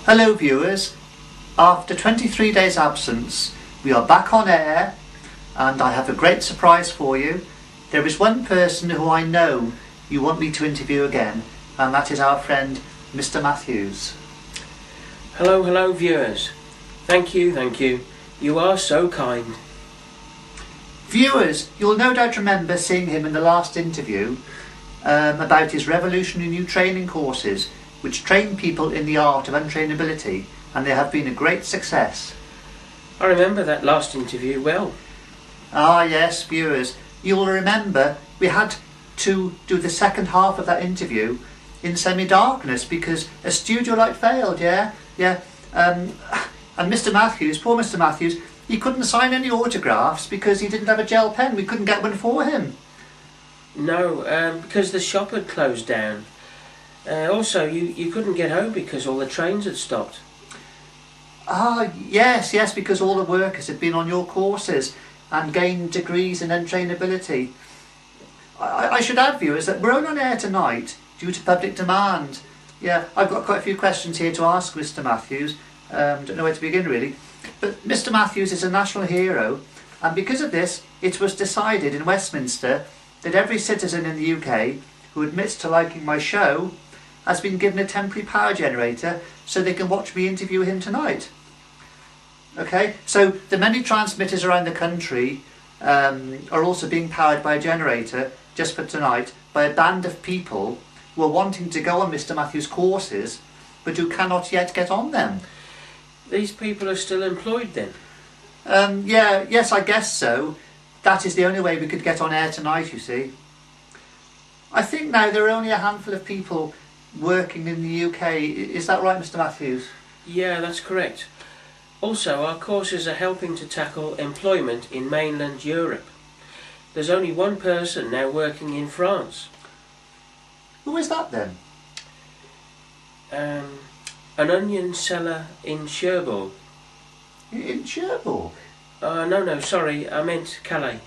Hello viewers, after 23 days absence we are back on air and I have a great surprise for you. There is one person who I know you want me to interview again, and that is our friend Mr. Matthews. Hello viewers. Thank you. You are so kind. Viewers, you'll no doubt remember seeing him in the last interview about his revolutionary new training courses which train people in the art of untrainability, and they have been a great success. I remember that last interview well. Ah yes, viewers, you'll remember we had to do the second half of that interview in semi-darkness because a studio light failed, yeah. And Mr. Matthews, poor Mr. Matthews, he couldn't sign any autographs because he didn't have a gel pen. We couldn't get one for him. No, because the shop had closed down. Also, you couldn't get home because all the trains had stopped. Ah, yes, because all the workers had been on your courses and gained degrees in untrainability. I should add, viewers, that we're only on air tonight due to public demand. Yeah, I've got quite a few questions here to ask Mr. Matthews. Don't know where to begin really. But Mr. Matthews is a national hero, and because of this, it was decided in Westminster that every citizen in the UK who admits to liking my show has been given a temporary power generator so they can watch me interview him tonight. Okay, so the many transmitters around the country are also being powered by a generator just for tonight by a band of people who are wanting to go on Mr. Matthews' courses but who cannot yet get on them. These people are still employed then? Yes, I guess so. That is the only way we could get on air tonight, you see. I think now there are only a handful of people working in the UK. Is that right, Mr. Matthews? Yeah, that's correct. Also, our courses are helping to tackle employment in mainland Europe. There's only one person now working in France. Who is that then? An onion seller in Cherbourg. In Cherbourg? No, sorry, I meant Calais.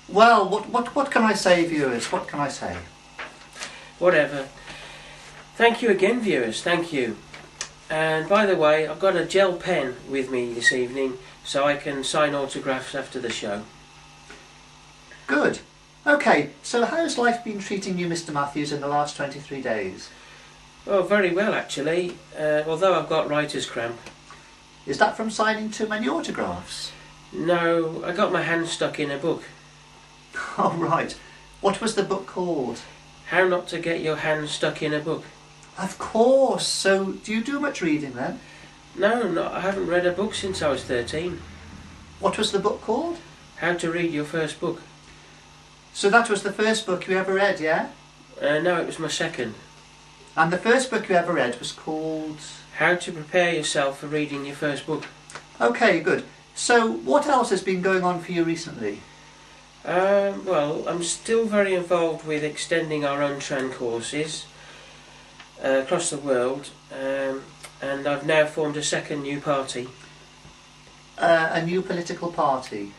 Well, what can I say, viewers? What can I say? Whatever. Thank you again, viewers, thank you. And by the way, I've got a gel pen with me this evening so I can sign autographs after the show. Good. Okay, so how's life been treating you, Mr. Matthews, in the last 23 days? Well, very well actually, although I've got writer's cramp. Is that from signing too many autographs? No, I got my hand stuck in a book. Oh right. What was the book called? How Not to Get Your Hand Stuck in a Book. Of course. So do you do much reading then? No, I haven't read a book since I was 13. What was the book called? How to Read Your First Book. So that was the first book you ever read, yeah? No, it was my second. And the first book you ever read was called? How to Prepare Yourself for Reading Your First Book. Okay, good. So what else has been going on for you recently? Well, I'm still very involved with extending our own Tran courses across the world, and I've now formed a second new party. A new political party?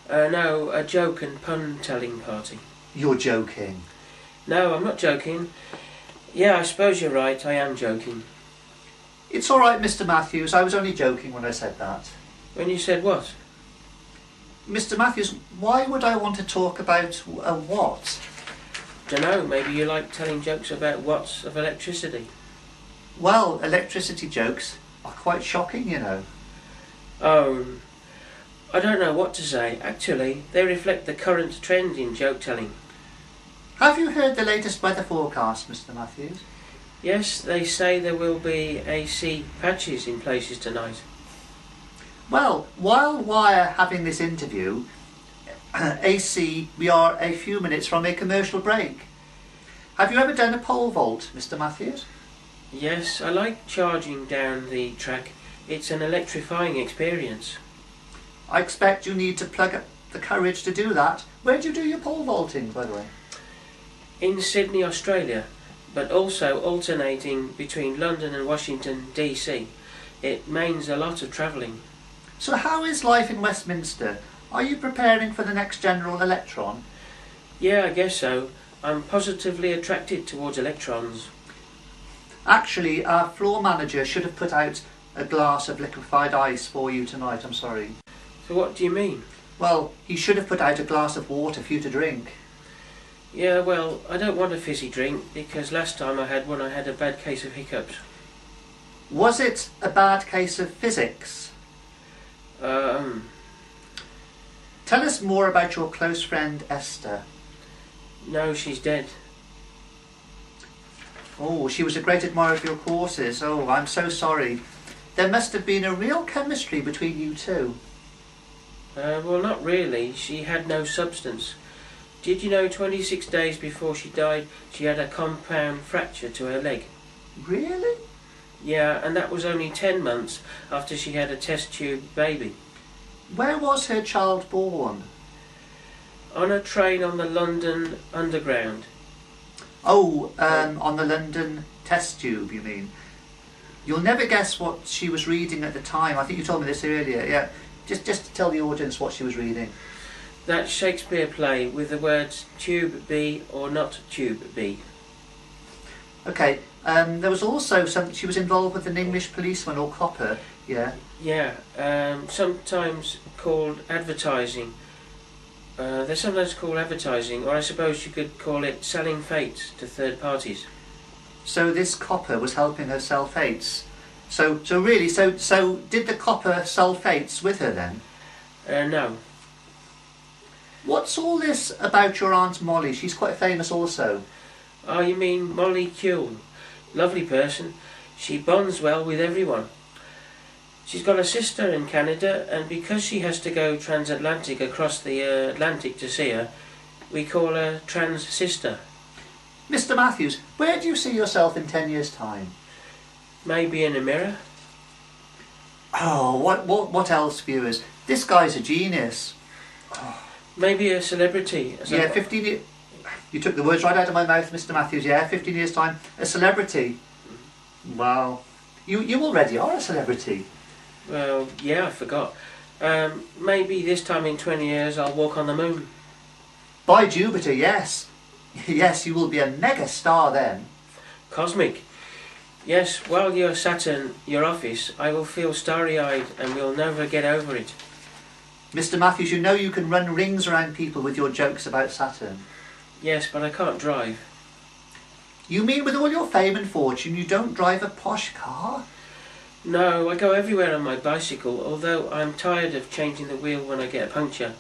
No, a joke and pun telling party. You're joking. No, I'm not joking. Yeah, I suppose you're right, I am joking. It's alright, Mr. Matthews, I was only joking when I said that. When you said what? Mr. Matthews, why would I want to talk about a what? Dunno, maybe you like telling jokes about watts of electricity. Well, electricity jokes are quite shocking, you know. Oh, I don't know what to say. Actually, they reflect the current trend in joke telling. Have you heard the latest weather forecast, Mr. Matthews? Yes, they say there will be AC patches in places tonight. Well, while we're having this interview, AC, we are a few minutes from a commercial break. Have you ever done a pole vault, Mr. Matthews? Yes, I like charging down the track. It's an electrifying experience. I expect you need to plug up the courage to do that. Where do you do your pole vaulting, by the way? In Sydney, Australia, but also alternating between London and Washington, DC. It means a lot of travelling. So how is life in Westminster? Are you preparing for the next general electron? Yeah, I guess so. I'm positively attracted towards electrons. Actually, our floor manager should have put out a glass of liquefied ice for you tonight, I'm sorry. So what do you mean? Well, he should have put out a glass of water for you to drink. Yeah, well, I don't want a fizzy drink because last time I had one I had a bad case of hiccups. Was it a bad case of physics? Um, Tell us more about your close friend Esther. no, she's dead. Oh, she was a great admirer of your courses. Oh, I'm so sorry. There must have been a real chemistry between you two. Well, not really. She had no substance. Did you know 26 days before she died, she had a compound fracture to her leg? Really? Yeah, and that was only 10 months after she had a test tube baby. Where was her child born? On a train on the London Underground. Oh, on the London test tube, you mean? You'll never guess what she was reading at the time. I think you told me this earlier. Yeah, just to tell the audience what she was reading. That Shakespeare play with the words tube B or not tube B. Okay, there was also she was involved with an English policeman or copper, yeah? Yeah, sometimes called advertising. They're sometimes called advertising, or I suppose you could call it selling fates to third parties. So this copper was helping her sell fates. So did the copper sell fates with her then? No. What's all this about your Aunt Molly? She's quite famous also. Oh, you mean Molly Kuehl? Lovely person. She bonds well with everyone. She's got a sister in Canada, and because she has to go transatlantic across the Atlantic to see her, we call her trans-sister. Mr. Matthews, where do you see yourself in 10 years' time? Maybe in a mirror. Oh, what else, viewers? This guy's a genius. Maybe a celebrity. Yeah, 15 years... You took the words right out of my mouth, Mr. Matthews. Yeah, 15 years' time. A celebrity. Wow. You already are a celebrity. Well, yeah, I forgot. Maybe this time in 20 years I'll walk on the moon. By Jupiter, yes. Yes, you will be a mega star then. Cosmic. Yes, while you're sat in your office, I will feel starry-eyed and we'll never get over it. Mr. Matthews, you know you can run rings around people with your jokes about Saturn. Yes, but I can't drive. You mean with all your fame and fortune you don't drive a posh car? No, I go everywhere on my bicycle, although I'm tired of changing the wheel when I get a puncture.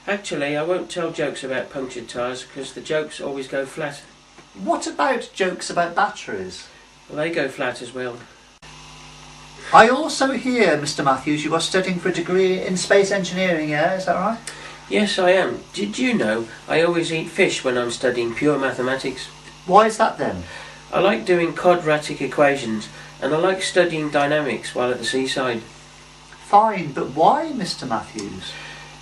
Actually, I won't tell jokes about punctured tyres because the jokes always go flat. What about jokes about batteries? Well, they go flat as well. I also hear, Mr. Matthews, you are studying for a degree in space engineering, yeah? Is that right? Yes, I am. Did you know I always eat fish when I'm studying pure mathematics? Why is that then? I like doing quadratic equations and I like studying dynamics while at the seaside. Fine, but why, Mr. Matthews?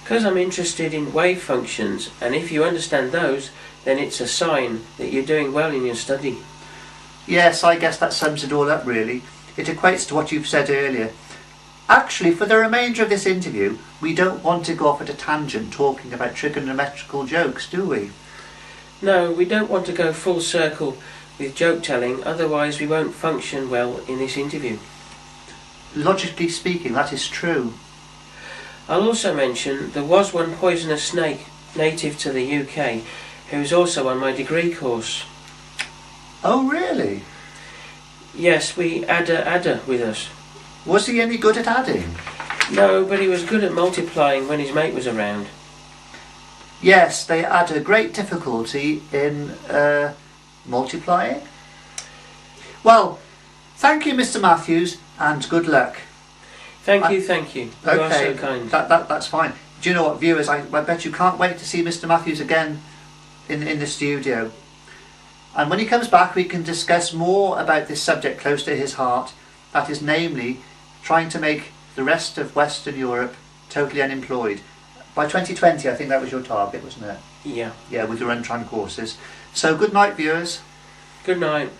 Because I'm interested in wave functions, and if you understand those, then it's a sign that you're doing well in your study. Yes, I guess that sums it all up really. It equates to what you've said earlier. Actually, for the remainder of this interview, we don't want to go off at a tangent talking about trigonometrical jokes, do we? No, we don't want to go full circle with joke telling, otherwise we won't function well in this interview. Logically speaking, that is true. I'll also mention there was one poisonous snake native to the UK who was also on my degree course. Oh, really? Yes, we had a adder with us. Was he any good at adding? No, but he was good at multiplying when his mate was around. Yes, they add a great difficulty in multiplying. Well, thank you, Mr. Matthews, and good luck. Thank you. You are so kind. That's fine. Do you know what, viewers, I bet you can't wait to see Mr. Matthews again in the studio. And when he comes back, we can discuss more about this subject close to his heart, that is namely trying to make the rest of Western Europe totally unemployed. By 2020, I think that was your target, wasn't it? Yeah. Yeah, with your Untran courses. So good night, viewers. Good night.